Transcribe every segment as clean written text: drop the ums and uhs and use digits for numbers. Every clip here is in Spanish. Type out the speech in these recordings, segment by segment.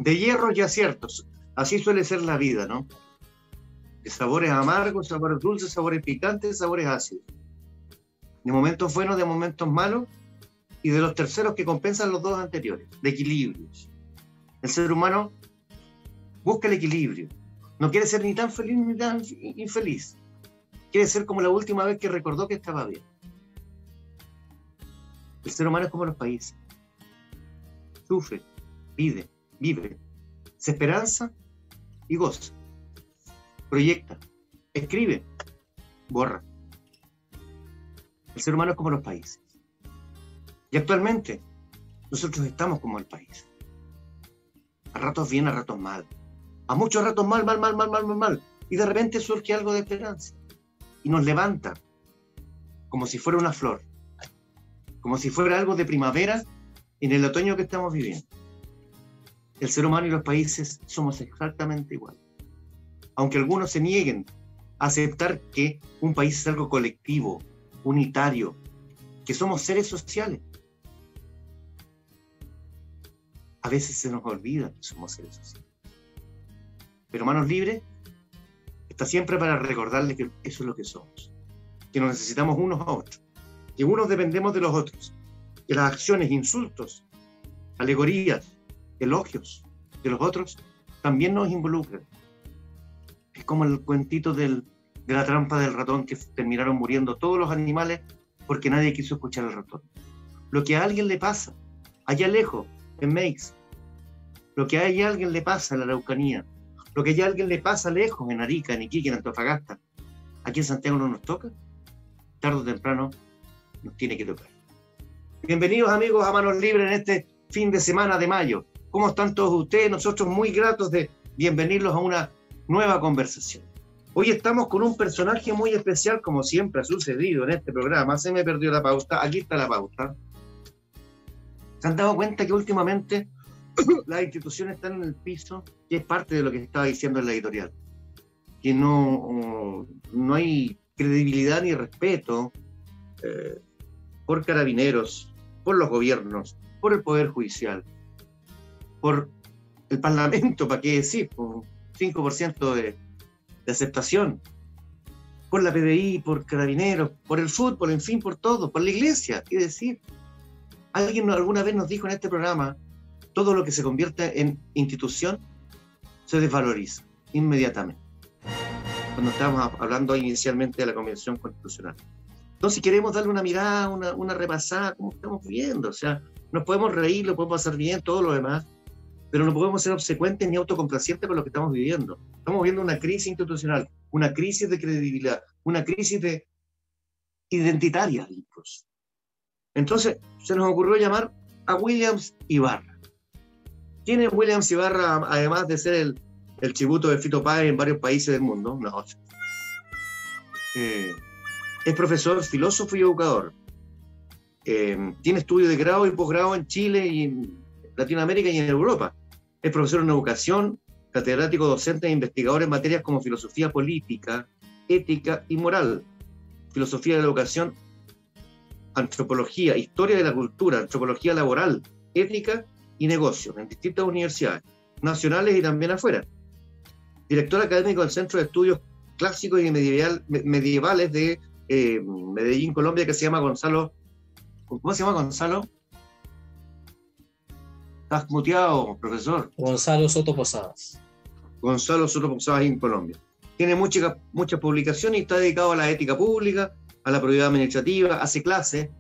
de hierros y aciertos. Así suele ser la vida, ¿no? De sabores amargos, sabores dulces, sabores picantes, sabores ácidos. De momentos buenos, de momentos malos, y de los terceros que compensan los dos anteriores, de equilibrios. El ser humano busca el equilibrio. No quiere ser ni tan feliz ni tan infeliz. Quiere ser como la última vez que recordó que estaba bien. El ser humano es como los países. Sufre, vive, se esperanza y goza. Proyecta, escribe, borra. El ser humano es como los países. Y actualmente nosotros estamos como el país. A ratos bien, a ratos mal. A muchos ratos mal. Y de repente surge algo de esperanza. Y nos levanta como si fuera una flor. Como si fuera algo de primavera en el otoño que estamos viviendo. El ser humano y los países somos exactamente iguales. Aunque algunos se nieguen a aceptar que un país es algo colectivo, unitario, que somos seres sociales. A veces se nos olvida que somos seres sociales. Pero Manos Libres está siempre para recordarles que eso es lo que somos. Que nos necesitamos unos a otros. Que unos dependemos de los otros. Que las acciones, insultos, alegorías, elogios de los otros también nos involucran. Es como el cuentito de la trampa del ratón, que terminaron muriendo todos los animales porque nadie quiso escuchar al ratón. Lo que a alguien le pasa allá lejos, en Meix, lo que a alguien le pasa en la Araucanía, lo que a alguien le pasa lejos en Arica, en Iquique, en Antofagasta, aquí en Santiago no nos toca, tarde o temprano nos tiene que tocar. Bienvenidos amigos a Manos Libres en este fin de semana de mayo. ¿Cómo están todos ustedes? Nosotros muy gratos de bienvenirlos a una nueva conversación. Hoy estamos con un personaje muy especial, como siempre ha sucedido en este programa. Se me perdió la pauta, aquí está la pauta. ¿Se han dado cuenta que últimamente las instituciones están en el piso? Que es parte de lo que estaba diciendo en la editorial. Que no hay credibilidad ni respeto por carabineros, por los gobiernos, por el Poder Judicial, por el Parlamento, ¿para qué decir? Por 5% de aceptación, por la PDI, por carabineros, por el fútbol, en fin, por todo, por la iglesia, ¿qué decir? Alguien alguna vez nos dijo en este programa, todo lo que se convierte en institución se desvaloriza inmediatamente. Cuando estábamos hablando inicialmente de la Convención Constitucional. Entonces queremos darle una mirada, una repasada, como estamos viviendo. O sea, nos podemos reír, lo podemos hacer bien, todo lo demás, pero no podemos ser obsecuentes ni autocomplacientes con lo que estamos viviendo. Estamos viviendo una crisis institucional, una crisis de credibilidad, una crisis identitaria incluso. Entonces se nos ocurrió llamar a Williams Ibarra. ¿Quién es Williams Ibarra, además de ser el chibuto de Fito Páez en varios países del mundo? No. Es profesor, filósofo y educador. Tiene estudios de grado y posgrado en Chile y en Latinoamérica y en Europa. Es profesor en educación, catedrático, docente e investigador en materias como filosofía política, ética y moral, filosofía de la educación, antropología, historia de la cultura, antropología laboral, ética y negocios en distintas universidades, nacionales y también afuera. Director académico del Centro de Estudios Clásicos y Medievales de Medellín, Colombia, que se llama Gonzalo. ¿Cómo se llama Gonzalo? Estás muteado, profesor. Gonzalo Soto Posadas. Gonzalo Soto Posadas en Colombia. Tiene muchas publicaciones y está dedicado a la ética pública, a la probidad administrativa, hace clases,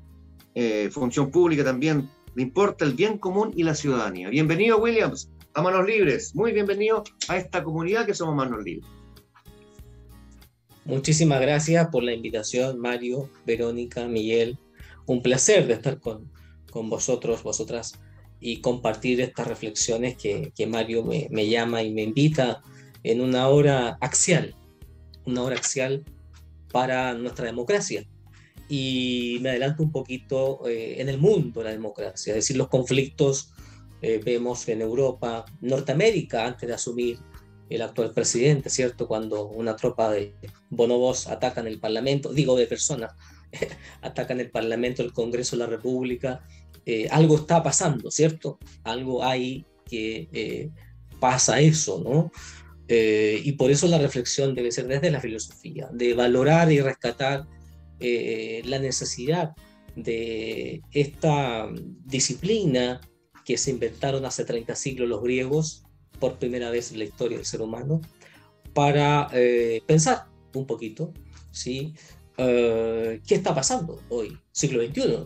función pública también. Le importa el bien común y la ciudadanía. Bienvenido, Williams, a Manos Libres. Muy bienvenido a esta comunidad que somos Manos Libres. Muchísimas gracias por la invitación, Mario, Verónica, Miguel. Un placer de estar con vosotros, vosotras, y compartir estas reflexiones que Mario me llama y me invita en una hora axial para nuestra democracia. Y me adelanto un poquito en el mundo de la democracia, es decir, los conflictos vemos en Europa, Norteamérica, antes de asumir el actual presidente, ¿cierto? Cuando una tropa de bonobos atacan el Parlamento, de personas, atacan el Parlamento, el Congreso de la República, algo está pasando, ¿cierto? Algo hay que pasa eso, ¿no? Y por eso la reflexión debe ser desde la filosofía, de valorar y rescatar la necesidad de esta disciplina que se inventaron hace 30 siglos los griegos, por primera vez en la historia del ser humano, para pensar un poquito, ¿sí? ¿Qué está pasando hoy, siglo XXI,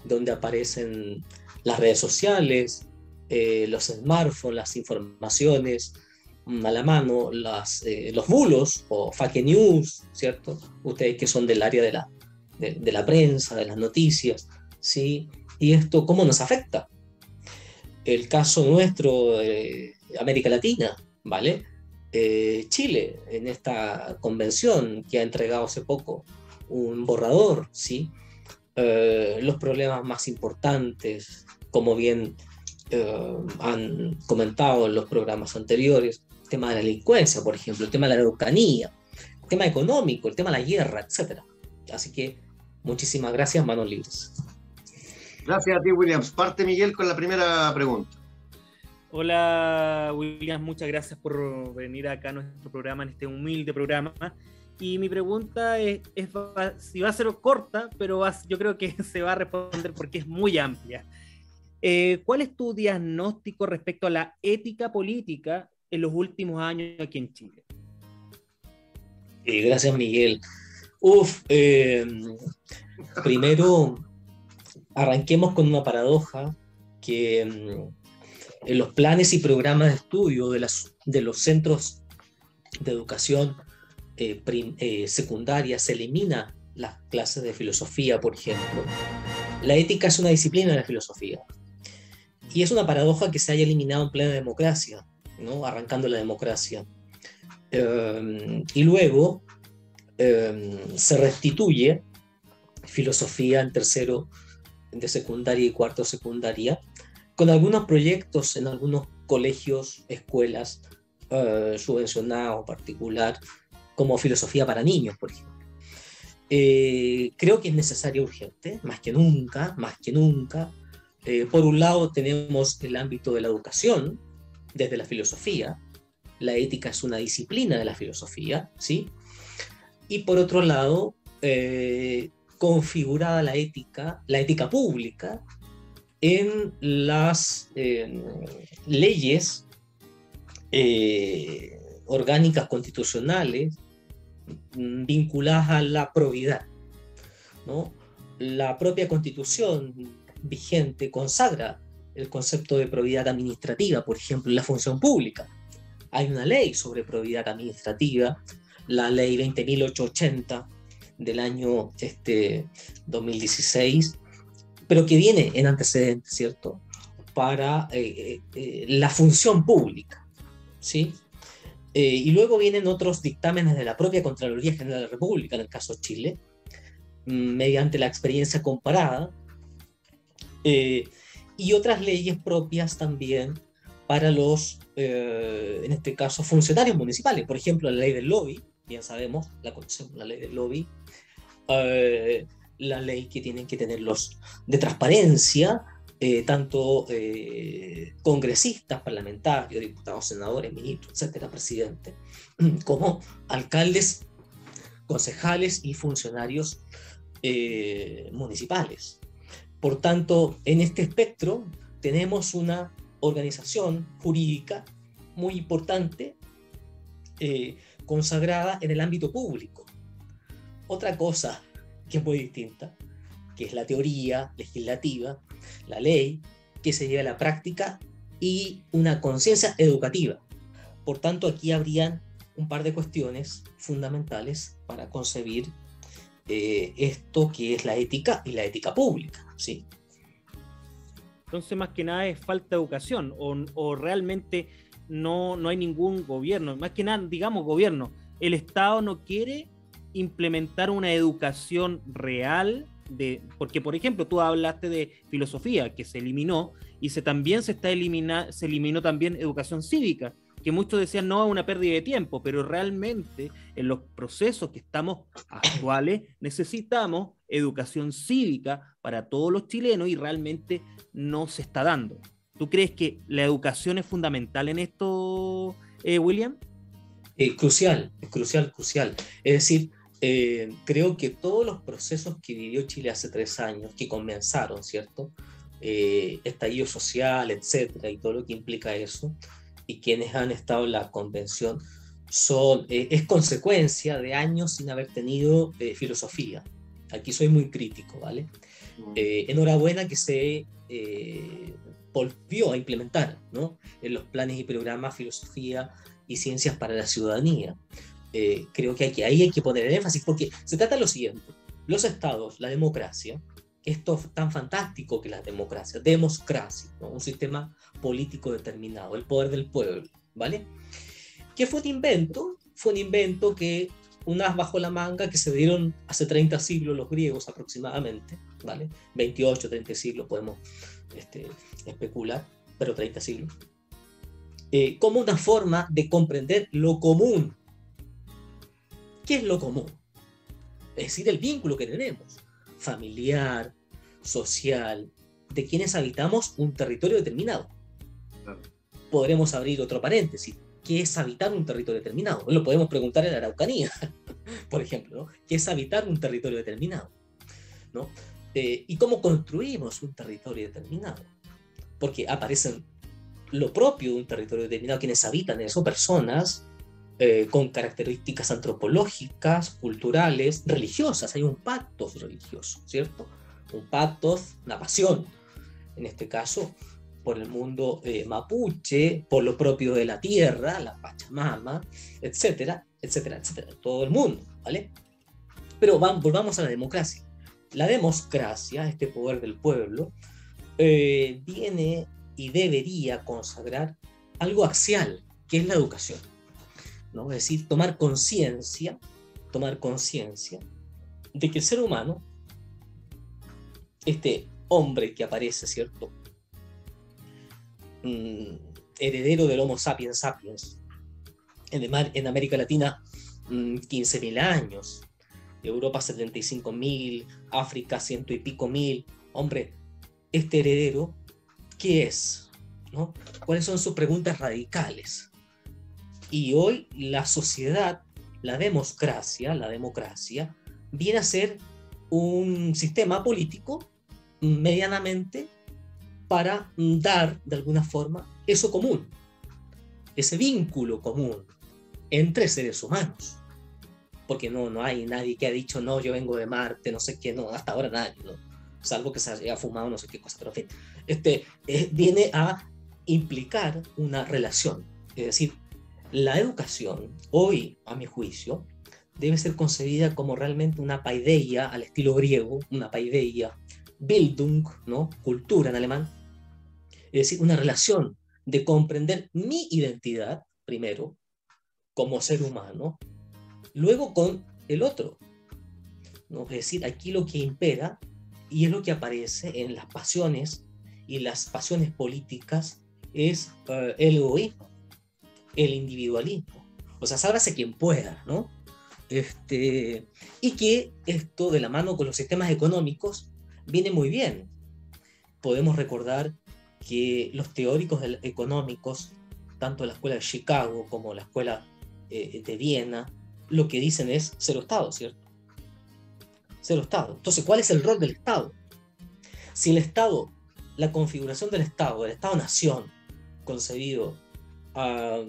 donde aparecen las redes sociales, los smartphones, las informaciones a la mano, los bulos o fake news, ¿cierto? Ustedes que son del área de la prensa, de las noticias, ¿sí? Y esto, ¿cómo nos afecta? El caso nuestro, América Latina, ¿vale? Chile, en esta convención que ha entregado hace poco un borrador, ¿sí? Los problemas más importantes, como bien han comentado en los programas anteriores, el tema de la delincuencia, por ejemplo, el tema de la Araucanía, el tema económico, el tema de la guerra, etc. Así que muchísimas gracias, manos libres. Gracias a ti, Williams. Parte Miguel con la primera pregunta. Hola, Williams, muchas gracias por venir acá a nuestro programa, en este humilde programa. Y mi pregunta es si va a ser corta, pero yo creo que se va a responder porque es muy amplia. ¿Cuál es tu diagnóstico respecto a la ética política en los últimos años aquí en Chile? Gracias, Miguel. Primero, arranquemos con una paradoja que en los planes y programas de estudio de los centros de educación secundaria se elimina las clases de filosofía, por ejemplo. La ética es una disciplina de la filosofía. Y es una paradoja que se haya eliminado en plena democracia, ¿no? Arrancando la democracia. Y luego se restituye filosofía en tercero de secundaria y cuarto secundaria, con algunos proyectos en algunos colegios, escuelas subvencionados particular, como filosofía para niños, por ejemplo. Creo que es necesario, urgente, más que nunca. Por un lado tenemos el ámbito de la educación, desde la filosofía. La ética es una disciplina de la filosofía, ¿sí? Y por otro lado, configurada la ética pública, en las leyes orgánicas constitucionales vinculadas a la probidad, ¿no? La propia Constitución vigente consagra el concepto de probidad administrativa, por ejemplo, en la función pública. Hay una ley sobre probidad administrativa, la ley 20.880 del año 2016, pero que viene en antecedentes, ¿cierto?, para la función pública, ¿sí? Y luego vienen otros dictámenes de la propia Contraloría General de la República, en el caso de Chile, mediante la experiencia comparada, y otras leyes propias también para los, en este caso, funcionarios municipales. Por ejemplo, la ley del lobby, bien sabemos, la conocemos, la ley del lobby, la ley que tienen que tener los de transparencia, tanto congresistas, parlamentarios, diputados, senadores, ministros, etcétera, presidente, como alcaldes, concejales y funcionarios municipales. Por tanto, en este espectro tenemos una organización jurídica muy importante, consagrada en el ámbito público. Otra cosa que es muy distinta, que es la teoría legislativa, la ley, que se lleva a la práctica, y una conciencia educativa. Por tanto, aquí habrían un par de cuestiones fundamentales para concebir esto que es la ética y la ética pública, ¿sí? Entonces, más que nada es falta de educación, o realmente no hay ningún gobierno, más que nada, digamos, gobierno. El Estado no quiere implementar una educación real, porque, por ejemplo, tú hablaste de filosofía, que se eliminó, y también se eliminó también educación cívica, que muchos decían no, es una pérdida de tiempo, pero realmente en los procesos que estamos actuales necesitamos educación cívica para todos los chilenos y realmente no se está dando. ¿Tú crees que la educación es fundamental en esto, William? Crucial, crucial. Es decir, creo que todos los procesos que vivió Chile hace 3 años, que comenzaron, ¿cierto? Estallido social, etcétera, y todo lo que implica eso, y quienes han estado en la convención, es consecuencia de años sin haber tenido filosofía. Aquí soy muy crítico, ¿vale? Enhorabuena que se volvió a implementar, ¿no? En los planes y programas filosofía y ciencias para la ciudadanía. Creo que ahí hay que poner el énfasis, porque se trata de lo siguiente: los estados, la democracia, esto tan fantástico que la democracia, ¿no? Un sistema político determinado, el poder del pueblo, ¿vale? ¿Qué fue un invento? Fue un invento que un as bajo la manga que se dieron hace 30 siglos los griegos aproximadamente, ¿vale? 28, 30 siglos podemos especular, pero 30 siglos. Como una forma de comprender lo común. ¿Qué es lo común? Es decir, el vínculo que tenemos, familiar, social, de quienes habitamos un territorio determinado. Podremos abrir otro paréntesis. ¿Qué es habitar un territorio determinado? Lo podemos preguntar en la Araucanía, por ejemplo, ¿no? ¿Qué es habitar un territorio determinado? ¿No? ¿Y cómo construimos un territorio determinado? Porque aparecen lo propio de un territorio determinado, quienes habitan eso, personas con características antropológicas, culturales, religiosas. Hay un pacto religioso, ¿cierto? Un pacto, una pasión, en este caso, por el mundo mapuche, por lo propio de la tierra, la Pachamama, etcétera, etcétera, etcétera, todo el mundo, ¿vale? Pero volvamos a la democracia. La democracia, este poder del pueblo, viene y debería consagrar algo axial, que es la educación, ¿no? Es decir, tomar conciencia de que el ser humano, este hombre que aparece, ¿cierto? Heredero del Homo sapiens sapiens, en América Latina 15.000 años, Europa 75.000, África 100 y pico mil. Hombre, este heredero, ¿qué es? ¿No? ¿Cuáles son sus preguntas radicales? Y hoy la sociedad, la democracia, viene a ser un sistema político medianamente para dar, de alguna forma, eso común, ese vínculo común entre seres humanos. Porque no hay nadie que ha dicho, no, yo vengo de Marte, no sé qué, no, hasta ahora nadie, ¿no? Salvo que se haya fumado no sé qué cosa, pero en fin, viene a implicar una relación. Es decir, la educación, hoy, a mi juicio, debe ser concebida como realmente una paideia al estilo griego, una paideia, Bildung, ¿no? Cultura en alemán. Es decir, una relación de comprender mi identidad, primero, como ser humano, luego con el otro, ¿no? Es decir, aquí lo que impera, y es lo que aparece en las pasiones y las pasiones políticas, es el egoísmo, el individualismo. O sea, sálvase quien pueda, ¿no? Y que esto, de la mano con los sistemas económicos, viene muy bien. Podemos recordar que los teóricos económicos, tanto la escuela de Chicago como la escuela de Viena, lo que dicen es cero Estado, ¿cierto? Cero Estado. Entonces, ¿cuál es el rol del Estado? Si el Estado, la configuración del Estado-nación, concebido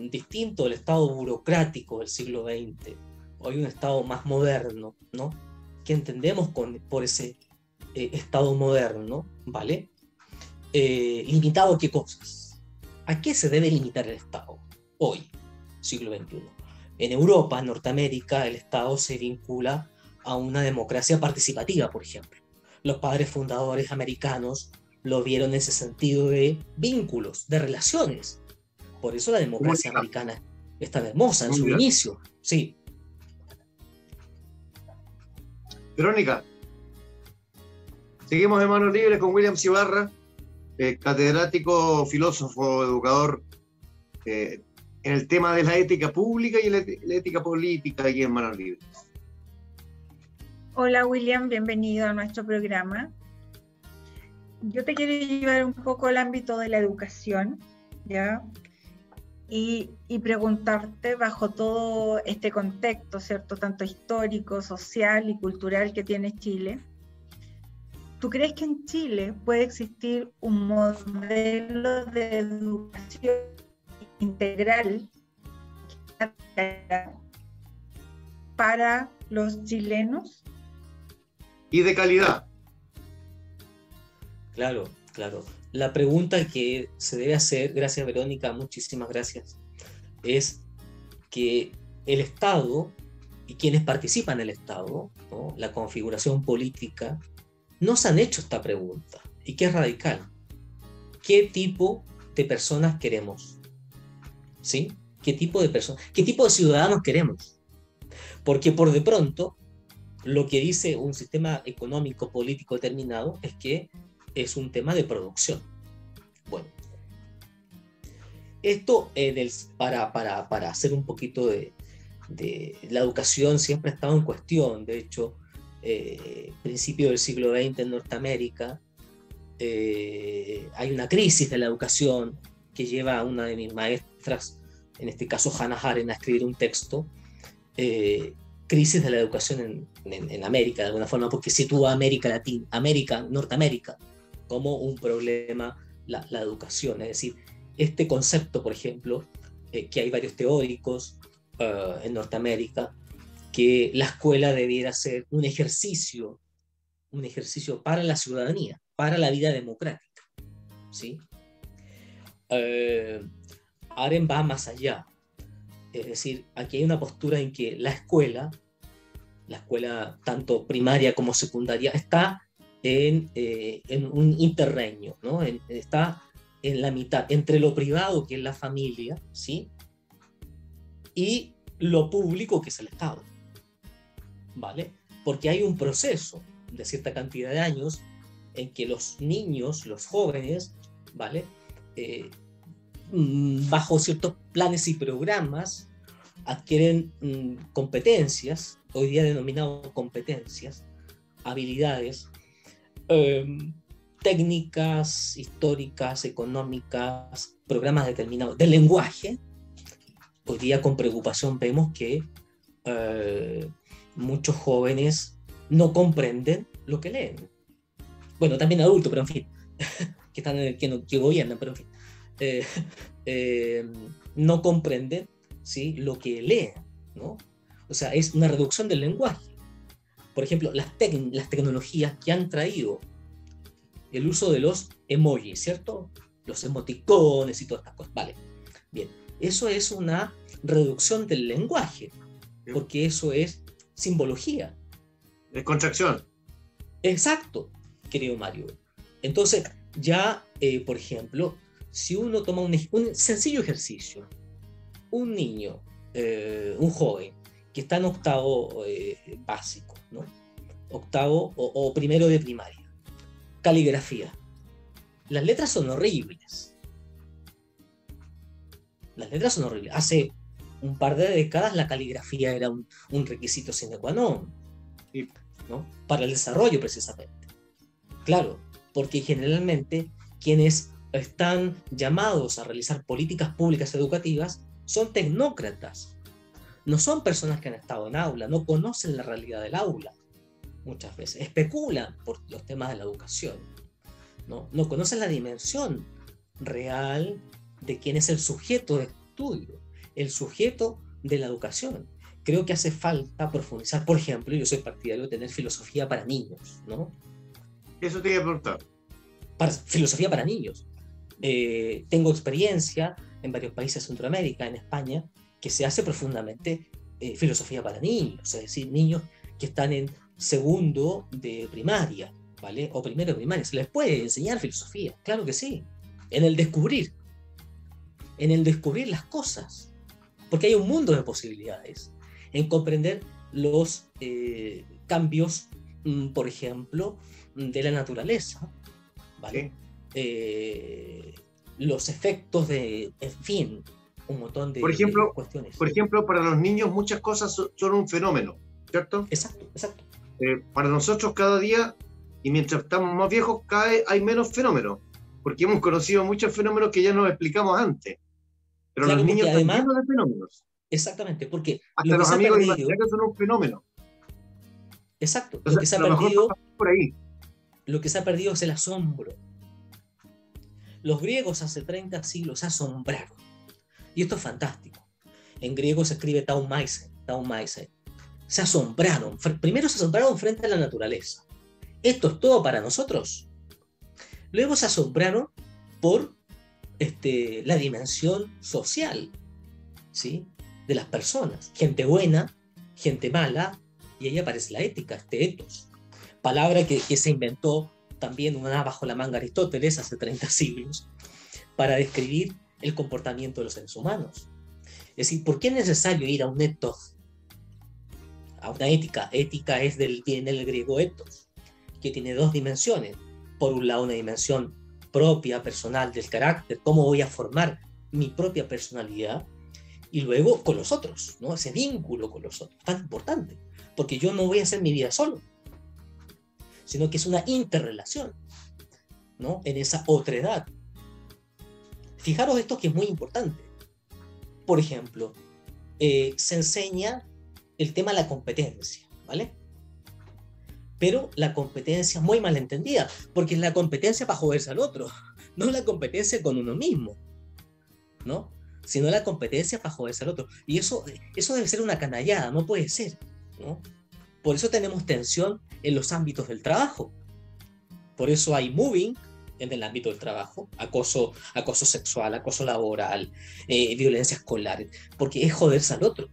distinto del Estado burocrático del siglo XX, hoy un Estado más moderno, ¿no? Que entendemos por ese Estado moderno, ¿vale? ¿Limitado a qué cosas? ¿A qué se debe limitar el Estado hoy, siglo XXI? En Europa, en Norteamérica, el Estado se vincula a una democracia participativa, por ejemplo. Los padres fundadores americanos lo vieron en ese sentido de vínculos, de relaciones. Por eso la democracia americana es tan hermosa en su inicio. Sí. Verónica, seguimos en Manos Libres con William Cibarra, catedrático, filósofo, educador, en el tema de la ética pública y la ética política aquí en Manos Libres. Hola William, bienvenido a nuestro programa. yo te quiero llevar un poco al ámbito de la educación, ¿ya? Y preguntarte bajo todo este contexto, ¿cierto? Tanto histórico, social y cultural que tiene Chile. ¿Tú crees que en Chile puede existir un modelo de educación integral para los chilenos? Y de calidad. Claro, claro. La pregunta que se debe hacer, gracias Verónica, muchísimas gracias, es que el Estado y quienes participan en el Estado, ¿no? La configuración política, no se han hecho esta pregunta, y que es radical. ¿Qué tipo de personas queremos? ¿Sí? ¿Qué tipo de personas? ¿Qué tipo de ciudadanos queremos? Porque por de pronto, lo que dice un sistema económico político determinado es que es un tema de producción. Bueno, esto para hacer un poquito de la educación siempre ha estado en cuestión. De hecho, principio del siglo XX en Norteamérica hay una crisis de la educación que lleva a una de mis maestras, en este caso Hannah Arendt, a escribir un texto, crisis de la educación en América, de alguna forma, porque sitúa Norteamérica, como un problema la educación. Es decir, este concepto, por ejemplo, que hay varios teóricos en Norteamérica, que la escuela debiera ser un ejercicio para la ciudadanía, para la vida democrática, ¿sí? Arendt va más allá. Es decir, aquí hay una postura en que la escuela tanto primaria como secundaria, está en un interregno, ¿no? Está en la mitad, entre lo privado, que es la familia, ¿sí? Y lo público, que es el Estado, ¿vale? Porque hay un proceso de cierta cantidad de años en que los niños, los jóvenes, ¿vale? Bajo ciertos planes y programas, adquieren competencias, hoy día denominadas competencias, habilidades, técnicas históricas, económicas, programas determinados de lenguaje. Hoy día con preocupación vemos que muchos jóvenes no comprenden lo que leen. Bueno, también adultos, pero en fin, que gobiernan, pero en fin, no comprenden, ¿sí?, lo que leen, ¿no? O sea, es una reducción del lenguaje. Por ejemplo, las tecnologías que han traído el uso de los emojis, ¿cierto? Los emoticones y todas estas cosas. Vale, bien. Eso es una reducción del lenguaje, porque eso es simbología. Es contracción. Exacto, querido Mario. Entonces, ya, por ejemplo, si uno toma un sencillo ejercicio, un niño, un joven, que está en octavo básico, ¿no? Octavo o primero de primaria. Caligrafía. Las letras son horribles. Hace un par de décadas la caligrafía era un requisito sine qua non, ¿no? Para el desarrollo, precisamente. Claro, porque generalmente quienes están llamados a realizar políticas públicas educativas son tecnócratas. No son personas que han estado en aula, no conocen la realidad del aula, muchas veces. Especulan por los temas de la educación, ¿no? No conocen la dimensión real de quién es el sujeto de estudio, el sujeto de la educación. Creo que hace falta profundizar. Por ejemplo, yo soy partidario de tener filosofía para niños, ¿no? Eso te iba a preguntar. Filosofía para niños. Tengo experiencia en varios países de Centroamérica, en España, que se hace profundamente filosofía para niños, es decir, niños que están en segundo de primaria, ¿vale? O primero de primaria. Se les puede enseñar filosofía, claro que sí, en el descubrir las cosas, porque hay un mundo de posibilidades, en comprender los cambios, por ejemplo, de la naturaleza, ¿vale? Sí. Los efectos de, en fin, un montón de cuestiones. Por ejemplo, para los niños muchas cosas son un fenómeno, ¿cierto? Exacto. Para nosotros cada día y mientras estamos más viejos cada vez hay menos fenómenos, porque hemos conocido muchos fenómenos que ya nos explicamos antes. Pero Claro, los niños porque están además, llenos de fenómenos. exactamente, porque Hasta lo que los se ha amigos perdido, imaginarios son un fenómeno. exacto, lo Entonces, que se a ha lo mejor perdido, pasa por ahí. lo que se ha perdido es el asombro. Los griegos hace 30 siglos se asombraron. Y esto es fantástico. En griego se escribe taumaisen. Se asombraron. Primero se asombraron frente a la naturaleza. Esto es todo para nosotros. Luego se asombraron por la dimensión social, ¿sí?, de las personas. Gente buena, gente mala, y ahí aparece la ética, ethos. Palabra que se inventó también una bajo la manga Aristóteles hace 30 siglos para describir el comportamiento de los seres humanos. Es decir, ¿por qué es necesario ir a un ethos? A una ética. Ética viene del griego ethos, que tiene dos dimensiones. Por un lado, una dimensión propia, personal, del carácter, cómo voy a formar mi propia personalidad, y luego con los otros, ¿no? Ese vínculo con los otros, tan importante, porque yo no voy a hacer mi vida solo, sino que es una interrelación, ¿no?, en esa otredad. Fijaros esto que es muy importante. Por ejemplo, se enseña el tema de la competencia, ¿vale? Pero la competencia muy mal entendida, porque es la competencia para joderse al otro, no la competencia con uno mismo, ¿no?, sino la competencia para joderse al otro. Y eso debe ser una canallada, no puede ser, ¿no? Por eso tenemos tensión en los ámbitos del trabajo. Por eso hay moving en el ámbito del trabajo, acoso sexual, acoso laboral, violencia escolar, porque es joderse al otro,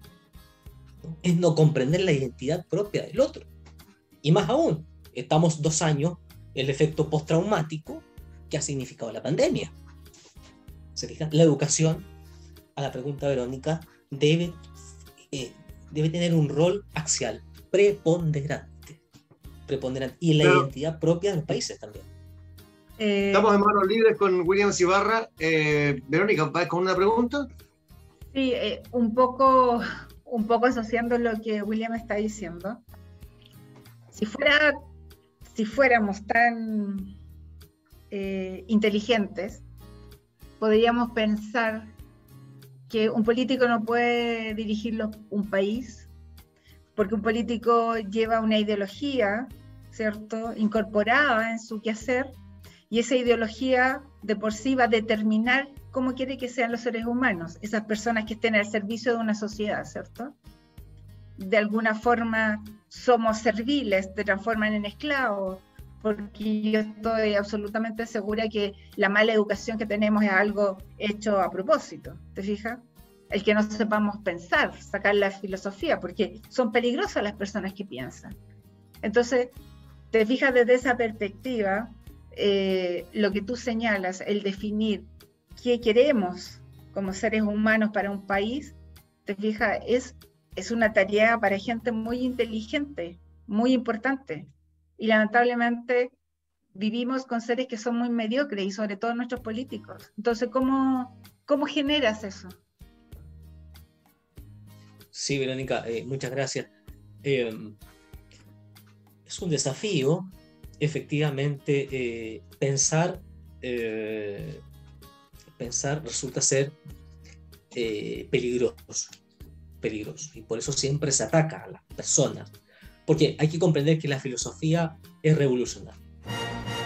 ¿no? Es no comprender la identidad propia del otro. Y más aún, estamos 2 años el efecto postraumático que ha significado la pandemia. ¿Se fijan? La educación, a la pregunta Verónica, debe tener un rol axial, preponderante, y la identidad propia de los países también. Estamos en manos libres con William Ibarra. Verónica, ¿vas con una pregunta? Sí, un poco asociando lo que William está diciendo. Si fuéramos tan inteligentes, podríamos pensar que un político no puede dirigir un país, porque un político lleva una ideología, ¿cierto?, incorporada en su quehacer, y esa ideología de por sí va a determinar cómo quiere que sean los seres humanos, esas personas que estén al servicio de una sociedad, ¿cierto? De alguna forma somos serviles, te transforman en esclavos, porque yo estoy absolutamente segura que la mala educación que tenemos es algo hecho a propósito, ¿te fijas? El que no sepamos pensar, sacar la filosofía, porque son peligrosas las personas que piensan. Entonces, te fijas desde esa perspectiva, lo que tú señalas, el definir qué queremos como seres humanos para un país, te fijas, es una tarea para gente muy inteligente, muy importante. Y lamentablemente vivimos con seres que son muy mediocres, y sobre todo nuestros políticos. Entonces, ¿cómo generas eso? Sí, Verónica, muchas gracias. Es un desafío, efectivamente. Pensar resulta ser peligroso, y por eso siempre se ataca a las personas, porque hay que comprender que la filosofía es revolucionaria.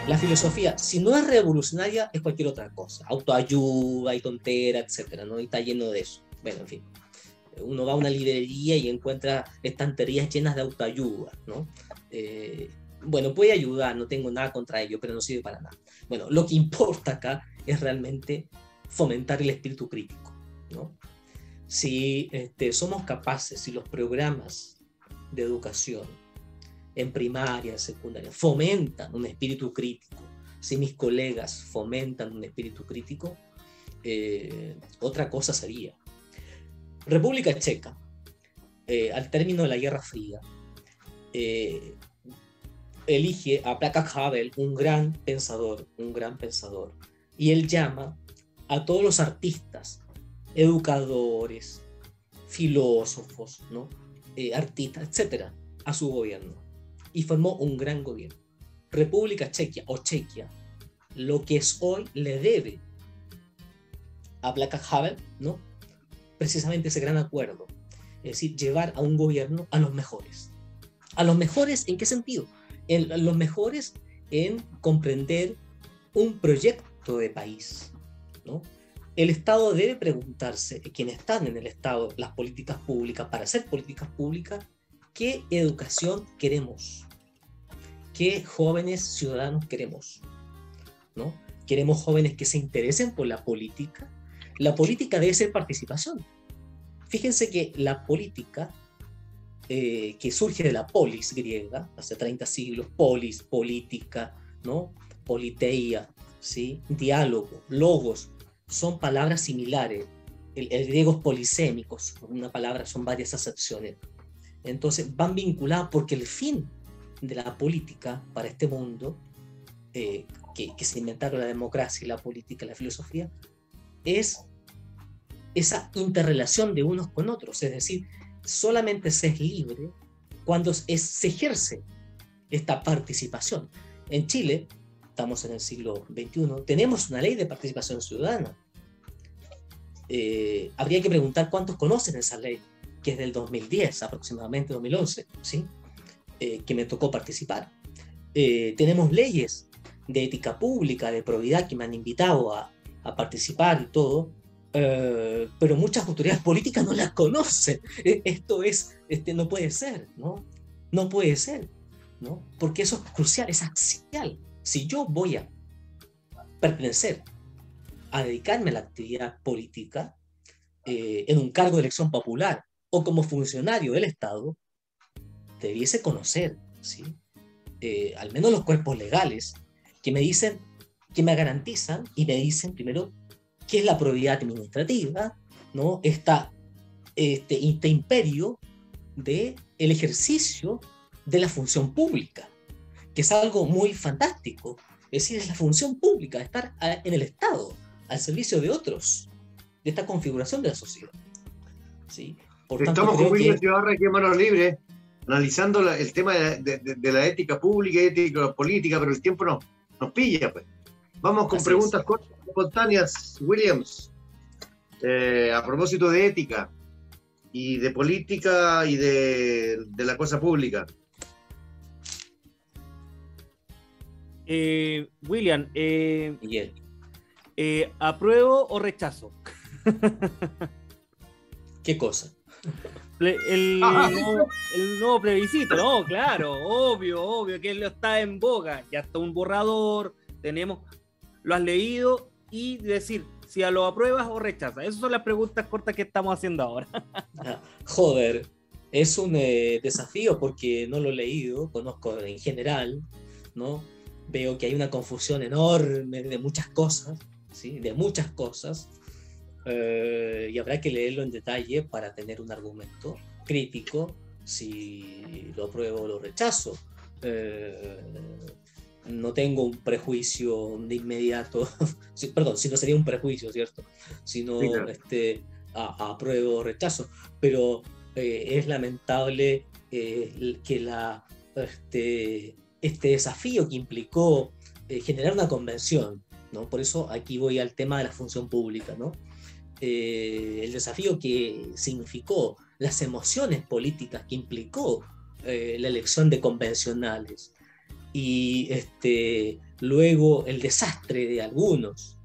La filosofía, si no es revolucionaria, es cualquier otra cosa, autoayuda y tontera, etcétera, ¿no? Y está lleno de eso. Bueno, en fin, uno va a una librería y encuentra estanterías llenas de autoayuda, ¿no? Bueno, puede ayudar, no tengo nada contra ello, pero no sirve para nada. Bueno, lo que importa acá es realmente fomentar el espíritu crítico, ¿no? Si somos capaces, si los programas de educación en primaria, en secundaria, fomentan un espíritu crítico, si mis colegas fomentan un espíritu crítico, otra cosa sería. República Checa, al término de la Guerra Fría, elige a Václav Havel, un gran pensador, y él llama a todos los artistas, educadores, filósofos, ¿no?, artistas, etcétera, a su gobierno, y formó un gran gobierno. República Chequia o Chequia, lo que es hoy, le debe a Václav Havel, ¿no? Precisamente ese gran acuerdo. Es decir, llevar a un gobierno a los mejores. ¿A los mejores en qué sentido? Los mejores en comprender un proyecto de país, ¿no? El Estado debe preguntarse, quienes están en el Estado, las políticas públicas, para hacer políticas públicas, ¿qué educación queremos? ¿Qué jóvenes ciudadanos queremos? ¿No? ¿Queremos jóvenes que se interesen por la política? La política debe ser participación. Fíjense que la política, que surge de la polis griega, hace 30 siglos, polis, política, ¿no? Politeia, ¿sí? Diálogo, logos, son palabras similares. El griego es polisémico, una palabra, son varias acepciones. Entonces van vinculadas porque el fin de la política para este mundo, que se inventaron la democracia y la política y la filosofía, es esa interrelación de unos con otros. Es decir, solamente se es libre cuando se ejerce esta participación. En Chile, estamos en el siglo XXI, tenemos una ley de participación ciudadana. Habría que preguntar cuántos conocen esa ley, que es del 2010, aproximadamente 2011, ¿sí? Que me tocó participar. Tenemos leyes de ética pública, de probidad, que me han invitado a participar y todo, pero muchas autoridades políticas no las conocen. Esto es, no puede ser, ¿no? No puede ser, ¿no? Porque eso es crucial, es axial. Si yo voy a pertenecer, a dedicarme a la actividad política, en un cargo de elección popular o como funcionario del Estado, debiese conocer, ¿sí? Al menos los cuerpos legales que me dicen, que me garantizan y me dicen primero qué es la probidad administrativa, ¿no? Este imperio del ejercicio de la función pública, que es algo muy fantástico. Es decir, es la función pública de estar en el Estado, al servicio de otros, de esta configuración de la sociedad, ¿sí? Por tanto, estamos con William que... Cibarra aquí en Manos Libres, analizando el tema de la ética pública y ética política, pero el tiempo nos pilla, pues. Vamos con preguntas cortas, espontáneas, Williams. A propósito de ética y de política y de la cosa pública. William, Miguel. ¿apruebo o rechazo? ¿Qué cosa? El nuevo plebiscito, no, claro, obvio, que lo está en boga, ya está un borrador, lo has leído, y decir si lo apruebas o rechazas. Esas son las preguntas cortas que estamos haciendo ahora. Joder, es un desafío porque no lo he leído, conozco en general, ¿no? Veo que hay una confusión enorme de muchas cosas, ¿sí? De muchas cosas. Y habrá que leerlo en detalle para tener un argumento crítico si lo apruebo o lo rechazo. No tengo un prejuicio de inmediato, perdón, si no sería un prejuicio, ¿cierto? Sino sí, claro. Apruebo o rechazo, pero es lamentable que este desafío que implicó generar una convención, ¿no? Por eso aquí voy al tema de la función pública, ¿no? El desafío que significó, las emociones políticas que implicó la elección de convencionales y luego el desastre de algunos,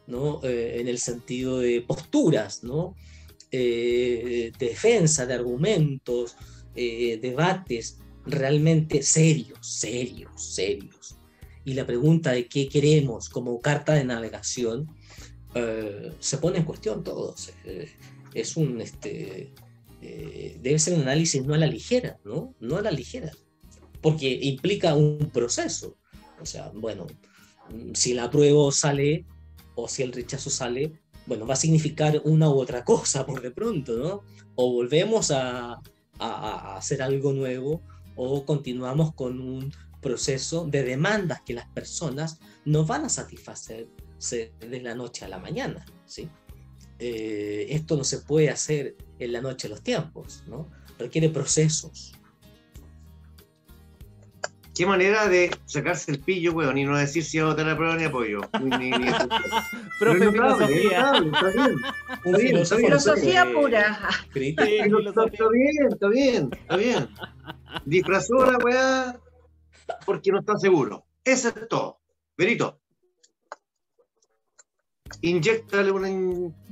¿no? En el sentido de posturas, ¿no? De defensa de argumentos, debates realmente serios. Y la pregunta de qué queremos como carta de navegación se pone en cuestión todo. Es un debe ser un análisis no a la ligera, ¿no? No a la ligera, porque implica un proceso. O sea, bueno, si el apruebo sale o si el rechazo sale, bueno, va a significar una u otra cosa por de pronto, ¿no? O volvemos a hacer algo nuevo, o continuamos con un proceso de demandas que las personas no van a satisfacer de la noche a la mañana, ¿sí? Esto no se puede hacer en la noche de los tiempos, ¿no? Requiere procesos. Qué manera de sacarse el pillo, weón, y no decir si va a votar la prueba ni apoyo. Profe, filosofía. Está bien. Un Está bien, filósofo Filosofía de- pura. crítico. Sí, filosofía. Está bien. Disfrazó la weá porque no está seguro. Eso es todo. Verito, inyéctale una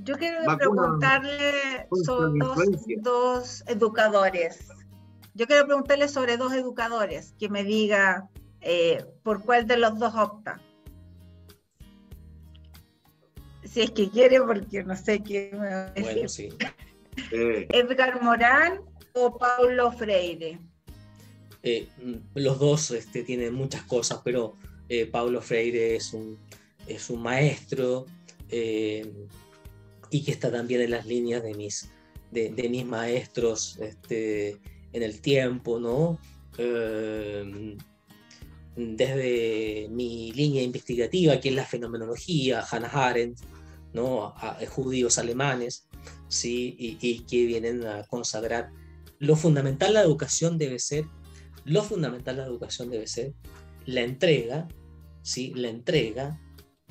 Yo quiero vacuna preguntarle contra la influencia. dos educadores. Yo quiero preguntarle sobre dos educadores, que me diga por cuál de los dos opta. Si es que quiere, porque no sé qué me va a decir. Bueno, sí. Edgar Morán o Paulo Freire. Los dos tienen muchas cosas, pero Paulo Freire es un maestro y que está también en las líneas de mis maestros en el tiempo, ¿no? Desde mi línea investigativa, que es la fenomenología, Hannah Arendt, ¿no? Judíos alemanes, ¿sí? y que vienen a consagrar lo fundamental de la educación debe ser la entrega, ¿sí? La entrega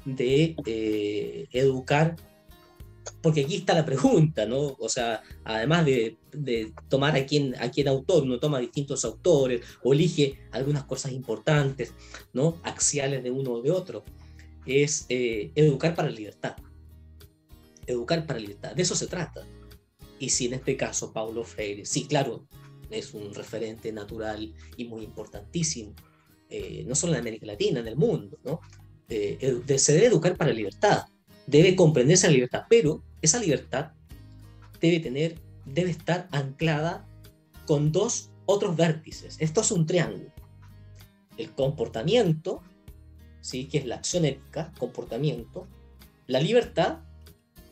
de educar, porque aquí está la pregunta, ¿no? O sea, además de tomar a quién autor, uno toma distintos autores o elige algunas cosas importantes, ¿no? Axiales de uno o de otro, es educar para la libertad. Educar para la libertad, de eso se trata. Y si en este caso Paulo Freire, sí, claro, es un referente natural y muy importantísimo, no solo en América Latina, en el mundo, ¿no? Se debe educar para la libertad, debe comprenderse la libertad, pero esa libertad debe estar anclada con dos otros vértices. Esto es un triángulo. El comportamiento, ¿sí? Que es la acción ética, comportamiento, la libertad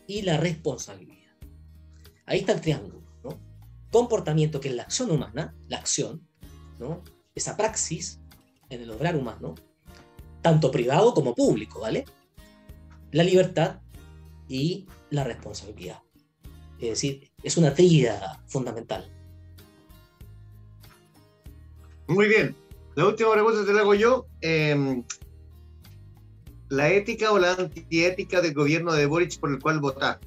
y la responsabilidad. Ahí está el triángulo, ¿no? Comportamiento, que es la acción humana, la acción, ¿no? Esa praxis en el obrar humano, tanto privado como público, ¿vale? La libertad y la responsabilidad. Es decir, es una tríada fundamental. Muy bien. La última pregunta te la hago yo. ¿La ética o la antiética del gobierno de Boric por el cual votaste?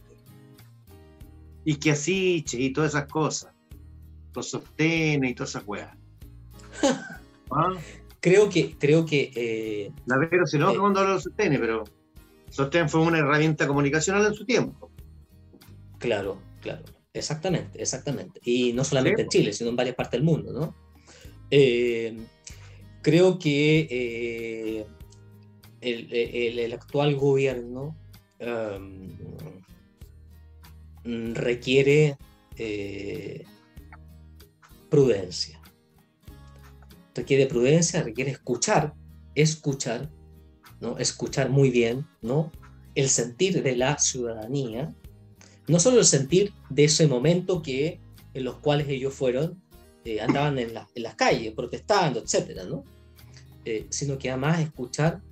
Y que así, y todas esas cosas. Los sostiene y todas esas weas. ¿Ah? Creo que La Vero se enoja cuando habla de los sostiene, pero sostén fue una herramienta comunicacional en su tiempo. Claro, exactamente. Y no solamente en Chile, sino en varias partes del mundo, ¿no? Creo que el actual gobierno requiere prudencia. Requiere escuchar, ¿no? Escuchar muy bien, ¿no? El sentir de la ciudadanía, no solo el sentir de ese momento en los cuales ellos andaban en las calles protestando, etcétera, ¿no? Sino que además escuchar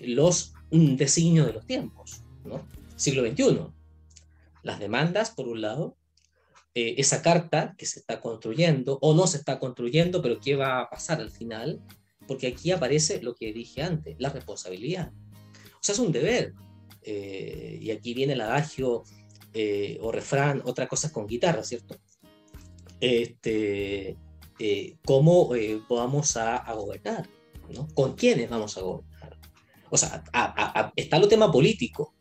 los designios de los tiempos, ¿no? Siglo XXI. Las demandas, por un lado, esa carta que se está construyendo o no se está construyendo, pero qué va a pasar al final, porque aquí aparece lo que dije antes, la responsabilidad. O sea, es un deber. Y aquí viene el adagio o refrán, otra cosa es con guitarra, ¿cierto? ¿Cómo vamos a gobernar? ¿No? ¿Con quiénes vamos a gobernar? O sea, está el tema político.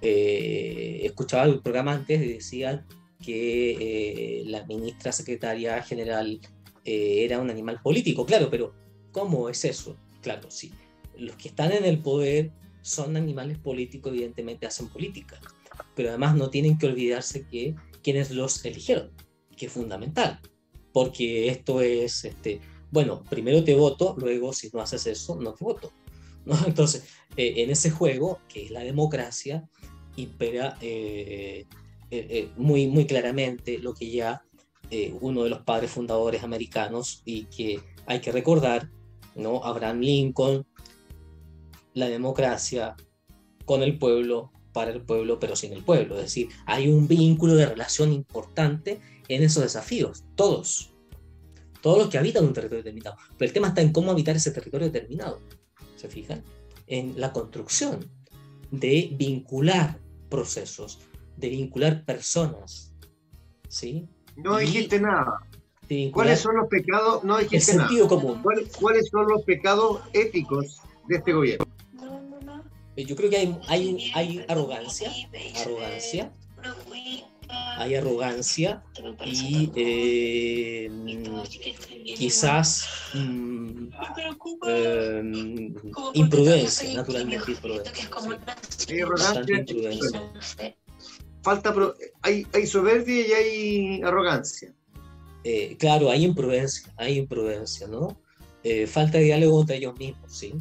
Escuchaba el programa antes y decían que la ministra secretaria general era un animal político. Claro, pero ¿cómo es eso? Claro, sí. Los que están en el poder son animales políticos, evidentemente hacen política, pero además no tienen que olvidarse que quienes los eligieron, que es fundamental, porque esto es, bueno, primero te voto, luego si no haces eso, no te voto, ¿no? Entonces, en ese juego, que es la democracia, impera muy, muy claramente lo que ya uno de los padres fundadores americanos, y que hay que recordar, ¿no? Abraham Lincoln, la democracia con el pueblo, para el pueblo, pero sin el pueblo. Es decir, hay un vínculo de relación importante en esos desafíos. Todos todos los que habitan un territorio determinado. Pero el tema está en cómo habitar ese territorio determinado, ¿se fijan? En la construcción de vincular procesos, de vincular personas, ¿sí? No Y dijiste nada. de vincular ¿Cuáles son los pecados? No el dijiste nada. sentido común. ¿Cuáles son los pecados éticos de este gobierno? Yo creo que hay arrogancia, hay arrogancia y quizás imprudencia, naturalmente imprudencia. Hay Bastante arrogancia, imprudencia. hay soberbia y hay arrogancia. Claro, hay imprudencia, ¿no? Falta de diálogo entre ellos mismos, ¿sí?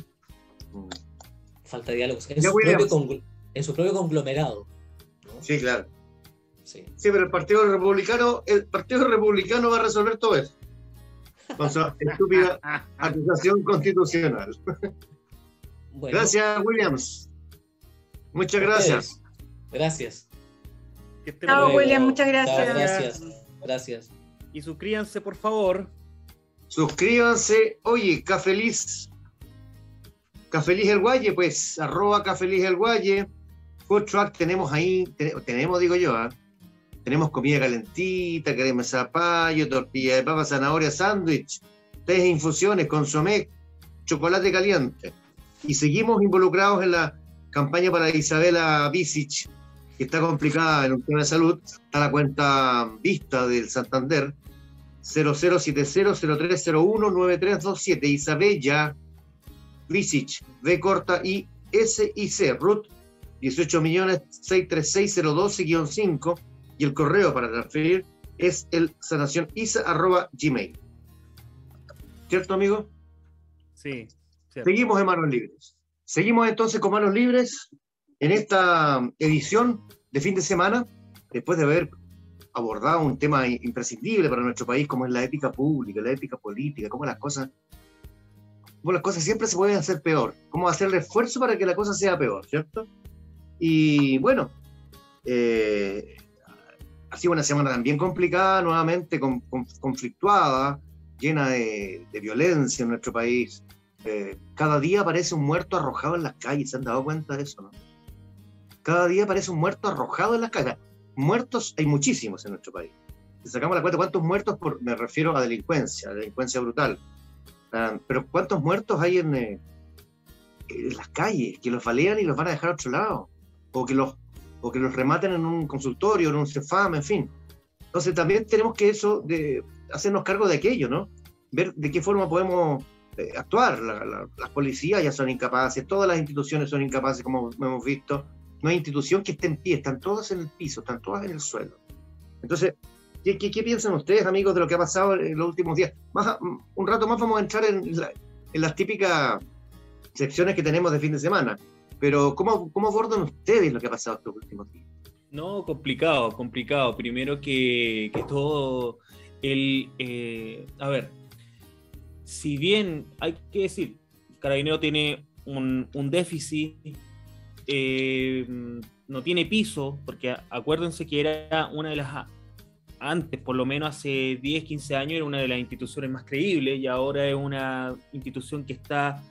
Falta de diálogo en su propio conglomerado, ¿no? Sí, claro. Sí. Sí, pero el Partido Republicano va a resolver todo eso con su estúpida acusación constitucional. Bueno, Gracias, Williams. Muchas gracias. Gracias. Que esté Chao, muy bien. William, muchas Chao, gracias. gracias. Y suscríbanse, por favor. Suscríbanse. Oye, Cafeliz el Guaye, pues, @Cafeliz el Guaye. Food truck tenemos ahí, tenemos, digo yo, tenemos comida calentita, crema de zapallo, tortilla de papa, zanahoria, sándwich, tés e infusiones, consomé, chocolate caliente. Y seguimos involucrados en la campaña para Isabela Bisic, que está complicada en un tema de salud. Está la cuenta vista del Santander, 0070-0301-9327, Isabella Bisic, B corta I S I C, RUT 18.636.012-5, y el correo para transferir es el sanacionisa@gmail. ¿Cierto, amigo? Sí, cierto. Seguimos en Manos Libres. Seguimos entonces con Manos Libres en esta edición de fin de semana, después de haber abordado un tema imprescindible para nuestro país, como es la ética pública, la ética política, cómo las cosas siempre se pueden hacer peor, cómo hacer el esfuerzo para que la cosa sea peor, ¿cierto? Y bueno, ha sido una semana también complicada, nuevamente conflictuada, llena de violencia en nuestro país. Cada día aparece un muerto arrojado en las calles. ¿Se han dado cuenta de eso, no? Cada día aparece un muerto arrojado en las calles. Muertos hay muchísimos en nuestro país. Si sacamos la cuenta, ¿cuántos muertos? Me refiero a delincuencia brutal. Pero ¿cuántos muertos hay en las calles? Que los balean y los van a dejar a otro lado. O que los rematen en un consultorio, en un CEFAM, en fin. Entonces también tenemos que hacernos cargo de aquello, ¿no? Ver de qué forma podemos actuar. Las policías ya son incapaces, todas las instituciones son incapaces, como hemos visto. No hay institución que esté en pie, están todas en el piso, están todas en el suelo. Entonces, ¿qué piensan ustedes, amigos, de lo que ha pasado en los últimos días? Un rato más vamos a entrar en las típicas secciones que tenemos de fin de semana. Pero, ¿cómo abordan ustedes lo que ha pasado estos últimos días? No, complicado. Primero que todo, a ver, si bien hay que decir, Carabinero tiene un déficit, no tiene piso, porque acuérdense que era una de las, antes, por lo menos hace 10, 15 años, era una de las instituciones más creíbles, y ahora es una institución que está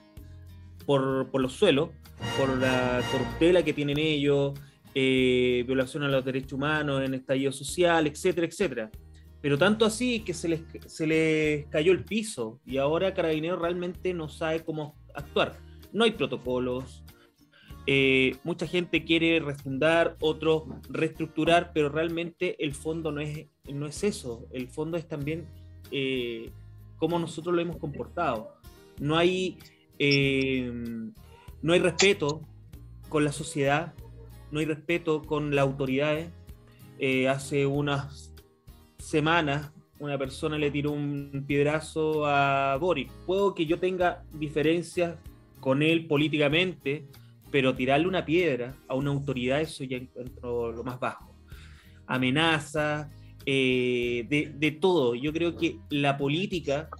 por los suelos, por la corruptela que tienen ellos, violación a los derechos humanos en estallido social, etcétera, etcétera. Pero tanto así que se les cayó el piso, y ahora Carabineros realmente no sabe cómo actuar. No hay protocolos, mucha gente quiere refundar, otros reestructurar, pero realmente el fondo no es eso. El fondo es también cómo nosotros lo hemos comportado. No hay respeto con la sociedad, no hay respeto con las autoridades. Hace unas semanas una persona le tiró un piedrazo a Boric. Puedo que yo tenga diferencias con él políticamente, pero tirarle una piedra a una autoridad, eso ya encuentro lo más bajo. Amenaza, de todo. Yo creo que la política,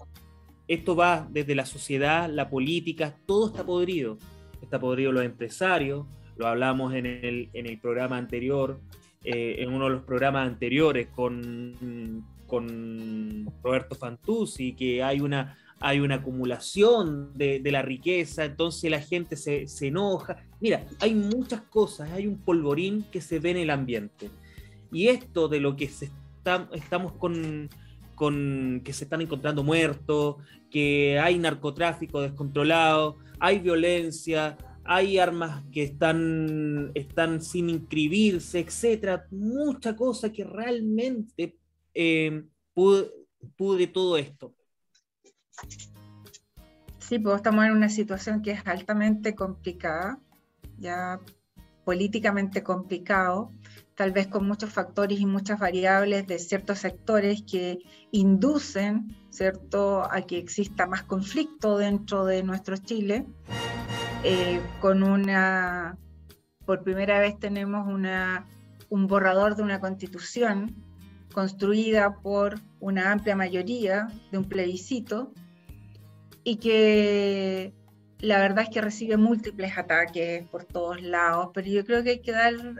esto va desde la sociedad, la política, todo está podrido. Está podrido los empresarios, lo hablamos en el programa anterior, en uno de los programas anteriores con con Roberto Fantuzzi, que hay una acumulación de la riqueza, entonces la gente se enoja. Mira, hay muchas cosas, hay un polvorín que se ve en el ambiente. Y esto de lo que estamos con que se están encontrando muertos, que hay narcotráfico descontrolado, hay violencia, hay armas que están sin inscribirse, etcétera, mucha cosa que realmente pude todo esto. Sí, pues estamos en una situación que es altamente complicada, ya políticamente complicado, tal vez con muchos factores y muchas variables de ciertos sectores que inducen, ¿cierto?, a que exista más conflicto dentro de nuestro Chile. Por primera vez tenemos un borrador de una constitución construida por una amplia mayoría de un plebiscito, y que la verdad es que recibe múltiples ataques por todos lados, pero yo creo que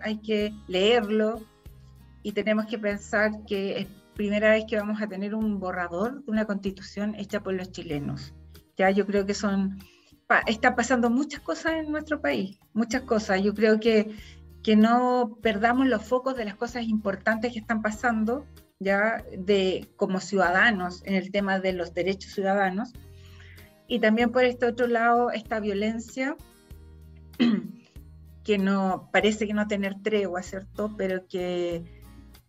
hay que leerlo, y tenemos que pensar que es primera vez que vamos a tener un borrador de una constitución hecha por los chilenos. Ya yo creo que está pasando muchas cosas en nuestro país, muchas cosas. Yo creo que no perdamos los focos de las cosas importantes que están pasando, ya como ciudadanos, en el tema de los derechos ciudadanos. Y también por este otro lado, esta violencia que parece que no tener tregua, ¿cierto? Pero que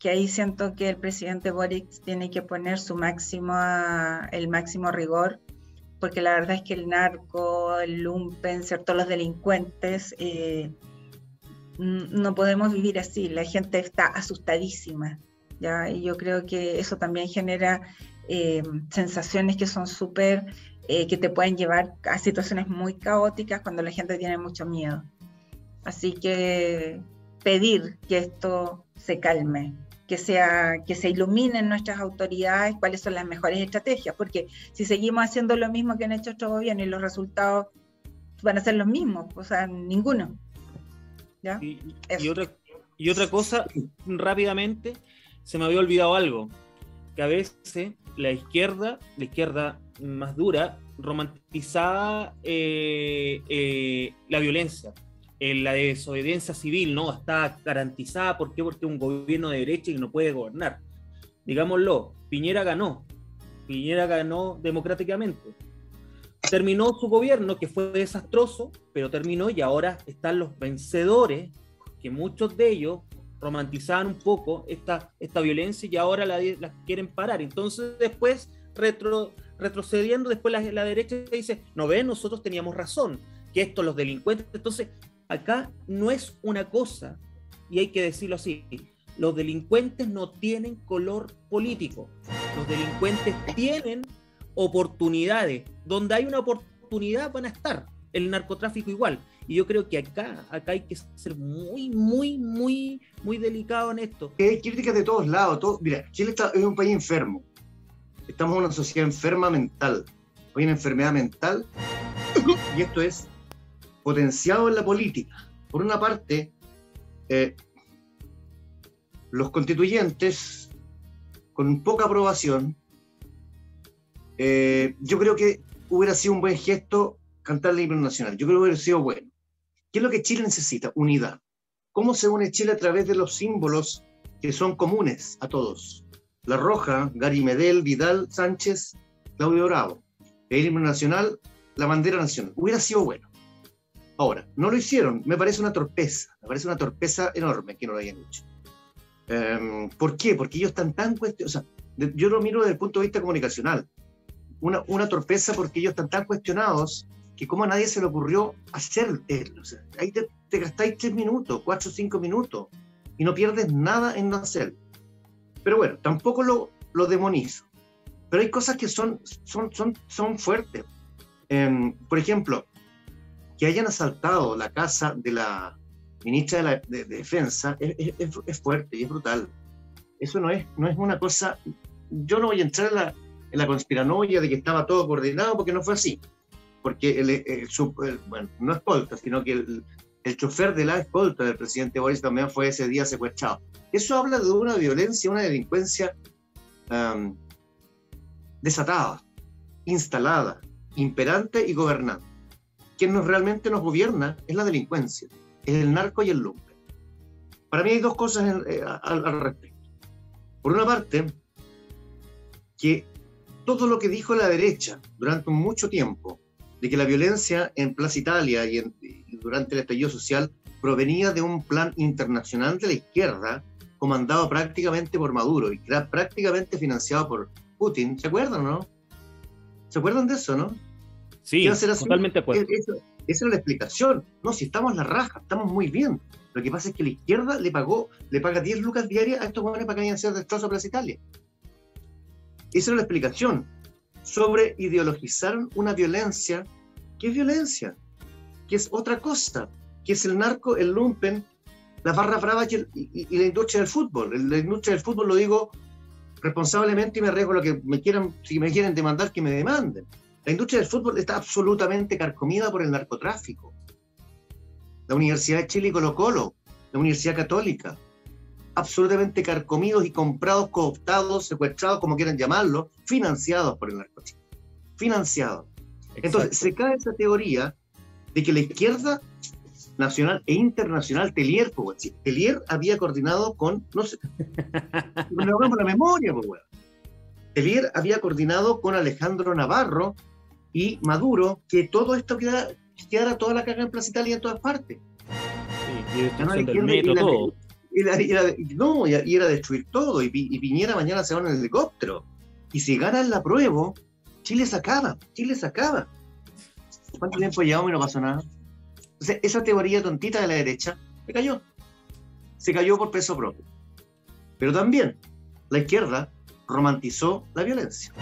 ahí siento que el presidente Boric tiene que poner el máximo rigor, porque la verdad es que el narco, el lumpen, ¿cierto?, los delincuentes, no podemos vivir así. La gente está asustadísima, ¿ya? Y yo creo que eso también genera sensaciones que son que te pueden llevar a situaciones muy caóticas cuando la gente tiene mucho miedo. Así que pedir que esto se calme, que se iluminen nuestras autoridades cuáles son las mejores estrategias, porque si seguimos haciendo lo mismo que han hecho otros gobiernos y los resultados van a ser los mismos, o sea, ninguno. ¿Ya? Y otra cosa, rápidamente, se me había olvidado algo, que a veces la izquierda más dura, romantizaba la violencia, la desobediencia civil, ¿no? Está garantizada. ¿Por qué? Porque es un gobierno de derecha y no puede gobernar. Digámoslo, Piñera ganó democráticamente. Terminó su gobierno, que fue desastroso, pero terminó, y ahora están los vencedores, que muchos de ellos romantizaban un poco esta violencia, y ahora la quieren parar. Entonces después, retrocediendo, después la derecha dice, no ven, nosotros teníamos razón, que estos, los delincuentes. Entonces acá no es una cosa, y hay que decirlo así, los delincuentes no tienen color político, los delincuentes tienen oportunidades, donde hay una oportunidad van a estar, el narcotráfico igual. Y yo creo que acá hay que ser muy, muy, muy, muy delicado en esto. Hay críticas de todos lados. Mira, Chile es un país enfermo. Estamos en una sociedad enferma mental. Hay una enfermedad mental, y esto es potenciado en la política. Por una parte, los constituyentes, con poca aprobación, yo creo que hubiera sido un buen gesto cantar el himno nacional. Yo creo que hubiera sido bueno. ¿Qué es lo que Chile necesita? Unidad. ¿Cómo se une Chile a través de los símbolos que son comunes a todos? La roja, Gary Medel, Vidal, Sánchez, Claudio Bravo. El himno nacional, la bandera nacional. Hubiera sido bueno. Ahora, no lo hicieron. Me parece una torpeza enorme que no lo hayan hecho. ¿Por qué? Porque ellos están tan cuestionados. O sea, yo lo miro desde el punto de vista comunicacional. Una torpeza porque ellos están tan cuestionados que como a nadie se le ocurrió hacer o sea, ahí te gastáis 3 minutos, 4 o 5 minutos y no pierdes nada en no hacerlo. Pero bueno, tampoco lo demonizo. Pero hay cosas que son fuertes. Por ejemplo, que hayan asaltado la casa de la ministra de Defensa es fuerte y es brutal. Eso no es una cosa. Yo no voy a entrar en la conspiranoia de que estaba todo coordinado, porque no fue así. Porque bueno, no escolta, sino que el chofer de la escolta del presidente Boris también fue ese día secuestrado. Eso habla de una violencia, una delincuencia desatada, instalada, imperante y gobernante. Quien realmente nos gobierna es la delincuencia, es el narco y el lumpen. Para mí hay dos cosas al respecto. Por una parte, que todo lo que dijo la derecha durante mucho tiempo, de que la violencia en Plaza Italia y durante el estallido social provenía de un plan internacional de la izquierda, comandado prácticamente por Maduro y prácticamente financiado por Putin. ¿Se acuerdan, no? ¿Se acuerdan de eso, no? Sí, totalmente de acuerdo. Esa es la explicación. No, si estamos en la raja, estamos muy bien. Lo que pasa es que la izquierda le paga 10 lucas diarias a estos jóvenes para que vayan a hacer destrozos a Plaza Italia. Esa es la explicación. Sobre ideologizaron una violencia. ¿Qué violencia? Que es otra cosa. Que es el narco, el lumpen, las barras bravas y la industria del fútbol. La industria del fútbol lo digo responsablemente y me arriesgo a lo que me quieran, si me quieren demandar, que me demanden. La industria del fútbol está absolutamente carcomida por el narcotráfico. La Universidad de Chile y Colo-Colo, la Universidad Católica, absolutamente carcomidos y comprados, cooptados, secuestrados, como quieran llamarlo, financiados por el narcotráfico. Financiados. Entonces, se cae esa teoría de que la izquierda nacional e internacional, Tellier, pues, Tellier había coordinado con, no sé, no hagamos la memoria, pues, bueno. Tellier había coordinado con Alejandro Navarro y Maduro que todo esto quedara toda la caga en Plaza Italia en todas partes. Sí, y destrucción del metro, todo. Y era destruir todo, y Piñera mañana se va en el helicóptero. Y si ganan la prueba, Chile se acaba. ¿Cuánto tiempo llevamos y no pasó nada? Entonces, esa teoría tontita de la derecha se cayó por peso propio. Pero también la izquierda romantizó la violencia.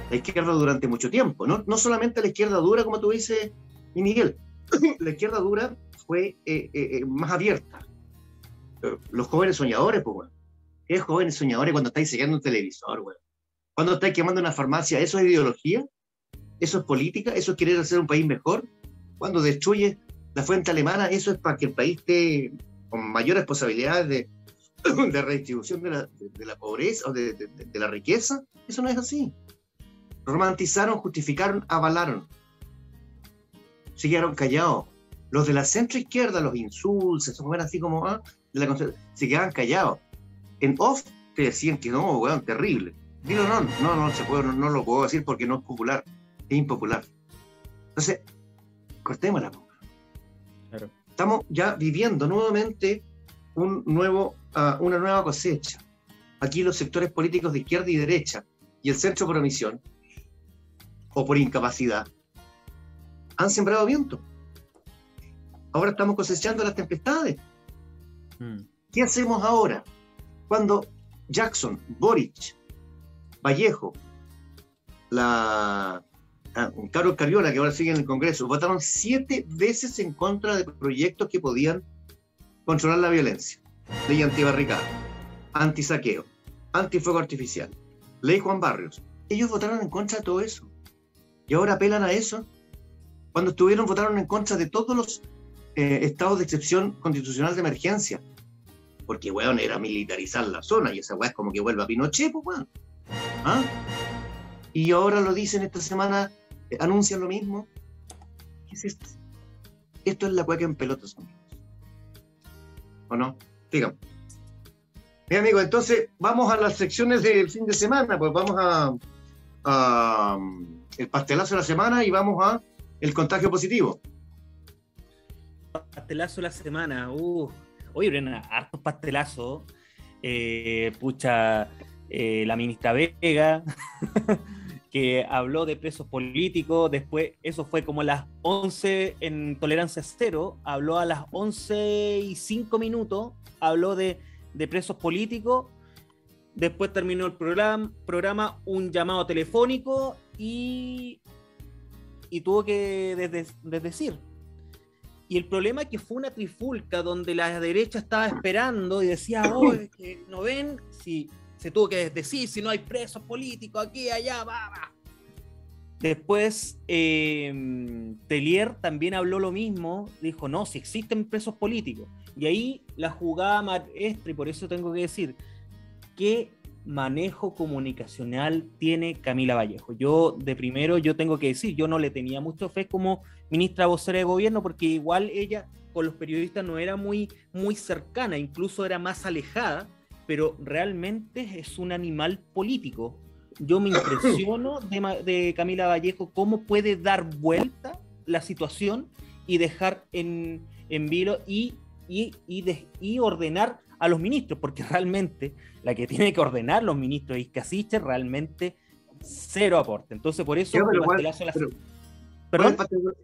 La izquierda durante mucho tiempo, no solamente la izquierda dura, como tú dices, y Miguel, la izquierda dura fue más abierta. Los jóvenes soñadores, pues, bueno. ¿Qué jóvenes soñadores cuando estáis sellando un televisor, bueno? Cuando estáis quemando una farmacia? ¿Eso es ideología? ¿Eso es política? ¿Eso es querer hacer un país mejor? Cuando destruye la fuente alemana, ¿eso es para que el país esté con mayores posibilidades de redistribución de la pobreza o de la riqueza? Eso no es así. Romantizaron, justificaron, avalaron. Se quedaron callados. Los de la centroizquierda, los insulsos, esos jóvenes así como se quedaban callados. En off te decían que no, weón, terrible. Dilo, no se puede, no lo puedo decir porque no es popular, es impopular. Entonces, cortémosla. Claro. Estamos ya viviendo nuevamente una nueva cosecha. Aquí los sectores políticos de izquierda y derecha y el centro por omisión o por incapacidad han sembrado viento. Ahora estamos cosechando las tempestades. ¿Qué hacemos ahora? Cuando Jackson, Boric, Vallejo, Carlos Cariola, que ahora sigue en el Congreso, votaron 7 veces en contra de proyectos que podían controlar la violencia. Ley antibarricada, antisaqueo, antifuego artificial, ley Juan Barrios. Ellos votaron en contra de todo eso. Y ahora apelan a eso. Cuando votaron en contra de todos los estados de excepción constitucional de emergencia. Porque, weón, era militarizar la zona y esa weá es como que vuelva a Pinochet, pues, weón. ¿Ah? Y ahora lo dicen esta semana, anuncian lo mismo. ¿Qué es esto? Esto es la cueca en pelotas, amigos. ¿O no? Dígame. Bien, amigos, entonces vamos a las secciones del fin de semana. Pues vamos a el pastelazo de la semana y vamos a el contagio positivo. Pastelazo de la semana. Oye, Brena, hartos pastelazos. La ministra Vega, que habló de presos políticos. Después, eso fue como a las 11 en Tolerancia Cero. Habló a las 11:05, habló de presos políticos. Después terminó el programa un llamado telefónico y tuvo que desdecir. Y el problema es que fue una trifulca donde la derecha estaba esperando y decía, que no ven, si se tuvo que desdecir, si no hay presos políticos aquí, allá, va. Después Tellier también habló lo mismo, dijo, no, si existen presos políticos. Y ahí la jugada maestra, y por eso tengo que decir, que manejo comunicacional tiene Camila Vallejo? Yo, de primero, yo tengo que decir, yo no le tenía mucha fe como ministra vocera de gobierno, porque igual ella con los periodistas no era muy cercana, incluso era más alejada, pero realmente es un animal político. Yo me impresiono de Camila Vallejo cómo puede dar vuelta la situación y dejar en vilo y ordenar a los ministros, porque realmente la que tiene que ordenar los ministros es Casiche, realmente cero aporte. Entonces, por eso el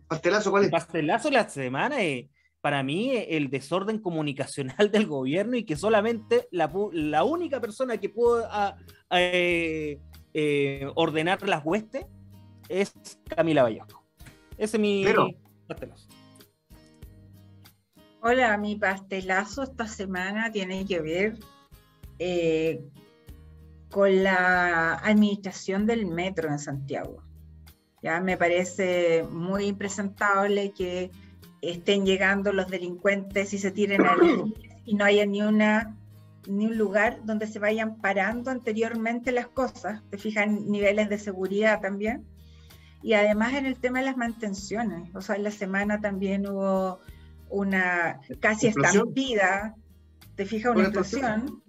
pastelazo ¿cuál es? El pastelazo de la semana es, para mí, el desorden comunicacional del gobierno, y que solamente la única persona que pudo ordenar las huestes es Camila Vallejo. Ese es mi pastelazo. Hola, mi pastelazo esta semana tiene que ver con la administración del metro en Santiago. Ya me parece muy impresentable que estén llegando los delincuentes y se tiren a los y no haya ni un lugar donde se vayan parando anteriormente las cosas. Te fijan niveles de seguridad también. Y además en el tema de las mantenciones. O sea, en la semana también hubo una casi estampida, te fijas, una explosión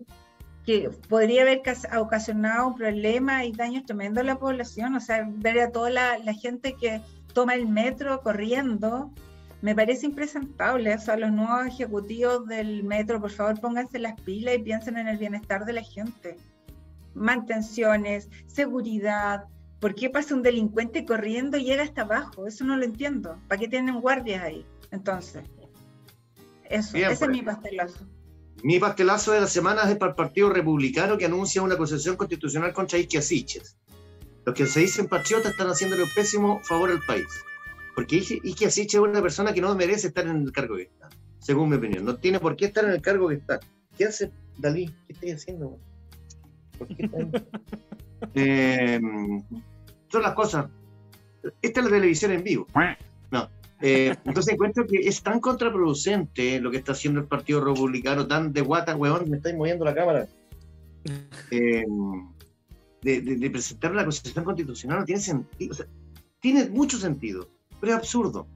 que podría haber ocasionado un problema y daños tremendos a la población. O sea, ver a toda la gente que toma el metro corriendo, me parece impresentable. O sea, los nuevos ejecutivos del metro, por favor, pónganse las pilas y piensen en el bienestar de la gente. Mantenciones, seguridad. ¿Por qué pasa un delincuente corriendo y llega hasta abajo? Eso no lo entiendo. ¿Para qué tienen guardias ahí? Entonces, eso, bien, ese es mi pastelazo. Mi pastelazo de la semana es para el Partido Republicano, que anuncia una acusación constitucional contra Ike Asiches. Los que se dicen patriotas están haciéndole un pésimo favor al país. Porque Ike Asiches es una persona que no merece estar en el cargo que está, según mi opinión. No tiene por qué estar en el cargo que está. ¿Qué hace Dalí? ¿Qué estoy haciendo? ¿Por qué está son las cosas. Esta es la televisión en vivo. No. Entonces encuentro que es tan contraproducente lo que está haciendo el Partido Republicano, tan de guata, huevón, me estáis moviendo la cámara, de presentar una acusación constitucional. No tiene sentido. O sea, tiene mucho sentido, pero es absurdo.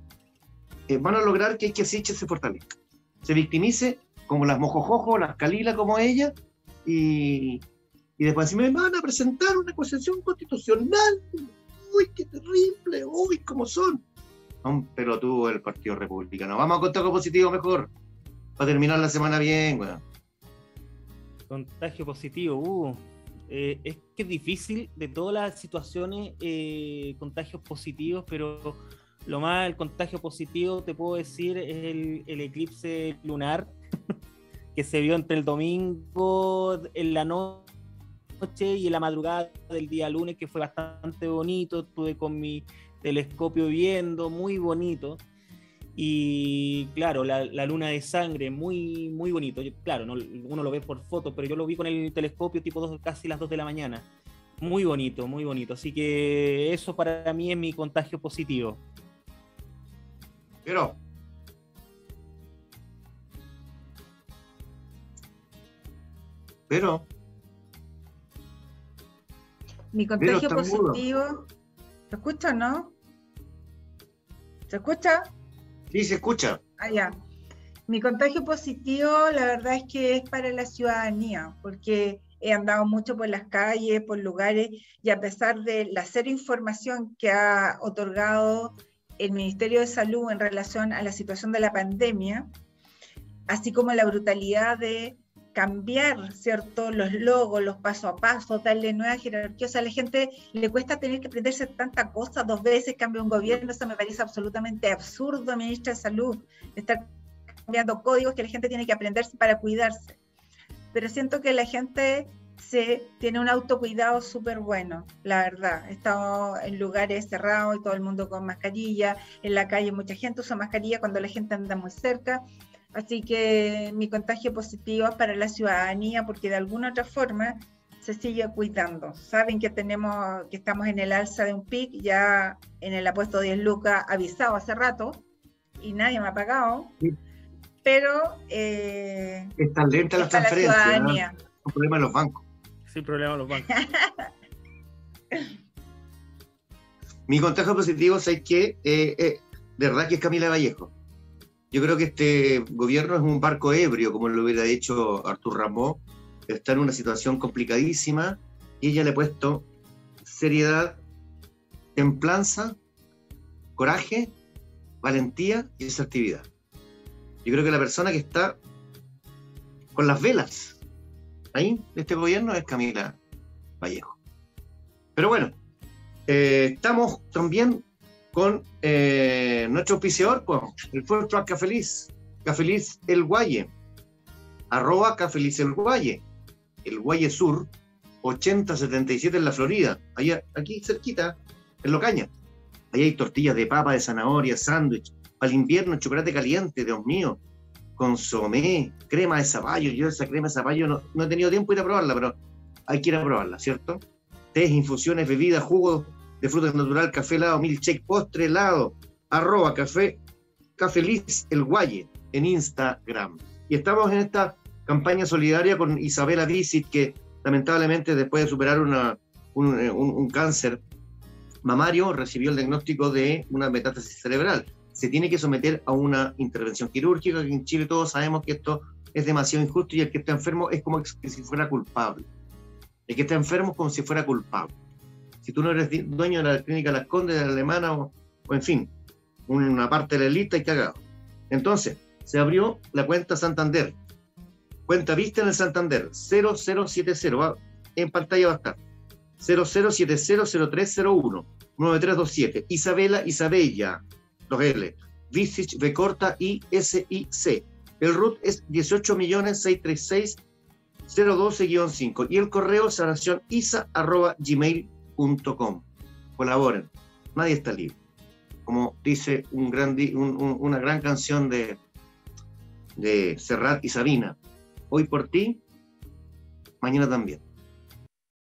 Van a lograr que Asiche se fortalezca, se victimice como las Mojojojo, las Calila como ella, y después me van a presentar una acusación constitucional. Uy, qué terrible, uy, cómo son. Un pelotudo del Partido Republicano. Vamos a contagio positivo mejor, para terminar la semana bien, weón. Contagio positivo, es que es difícil de todas las situaciones, contagios positivos, pero lo más, el contagio positivo, te puedo decir, es el eclipse lunar que se vio entre el domingo en la noche y en la madrugada del día lunes, que fue bastante bonito. Estuve con mi telescopio viendo, muy bonito, y claro, la luna de sangre, muy, muy bonito. Claro, no, uno lo ve por fotos, pero yo lo vi con el telescopio tipo casi las 2 de la mañana. Muy bonito, muy bonito. Así que eso para mí es mi contagio positivo. Pero mi contagio positivo, ¿se escucha o no? ¿Se escucha? Sí, se escucha. Ah, ya. Mi contagio positivo, la verdad es que es para la ciudadanía, porque he andado mucho por las calles, por lugares, y a pesar de la cero información que ha otorgado el Ministerio de Salud en relación a la situación de la pandemia, así como la brutalidad de cambiar, ¿cierto?, los logos, los paso a paso, darle nueva jerarquía. O sea, a la gente le cuesta tener que aprenderse tanta cosa 2 veces, cambia un gobierno. Eso me parece absolutamente absurdo, ministra de Salud, estar cambiando códigos que la gente tiene que aprenderse para cuidarse. Pero siento que la gente tiene un autocuidado súper bueno, la verdad. He estado en lugares cerrados y todo el mundo con mascarilla, en la calle mucha gente usa mascarilla cuando la gente anda muy cerca. Así que mi contagio positivo es para la ciudadanía, porque de alguna otra forma se sigue cuidando. Saben que estamos en el alza de un pic, ya en el apuesto 10 lucas avisado hace rato, y nadie me ha pagado. Sí. Pero están lentas las transferencias, ¿no? Un problema en los bancos. sin problema a los bancos. Mi contagio positivo, ¿sabes qué? De verdad que es Camila Vallejo. Yo creo que este gobierno es un barco ebrio, como lo hubiera dicho Artur Ramón. Está en una situación complicadísima y ella le ha puesto seriedad, templanza, coraje, valentía y asertividad. Yo creo que la persona que está con las velas ahí de este gobierno es Camila Vallejo. Pero bueno, estamos también con nuestro auspiciador, pues, el Food Truck Cafeliz El Guaye, @Cafeliz El Guaye, El Guaye Sur, 8077 en la Florida, allá, aquí cerquita, en Locaña. Ahí hay tortillas de papa, de zanahoria, sándwich, para el invierno, chocolate caliente, Dios mío, consomé, crema de zapallo. Yo esa crema de zapallo no he tenido tiempo de ir a probarla, pero hay que ir a probarla, ¿cierto? Tés, infusiones, bebidas, jugos de frutas natural, café helado, milkshake, postre helado, @Cafeliz El Guaye en Instagram. Y estamos en esta campaña solidaria con Isabela Visit, que lamentablemente después de superar un cáncer mamario recibió el diagnóstico de una metástasis cerebral. Se tiene que someter a una intervención quirúrgica, que en Chile todos sabemos que esto es demasiado injusto y el que está enfermo es como que si fuera culpable. El que está enfermo es como si fuera culpable. Si tú no eres dueño de la clínica Las Condes, de la Alemana o en fin, una parte de la lista y cagado. Entonces, se abrió la cuenta Santander. Cuenta vista en el Santander, 0070, en pantalla va a estar, 00700301, 9327, Isabella, 2L, Visich, B corta, ISIC. El RUT es 18.636.012-5 y el correo sanacionisa@gmail.com. Colaboren, nadie está libre. Como dice una gran canción de Serrat y Sabina, hoy por ti, mañana también.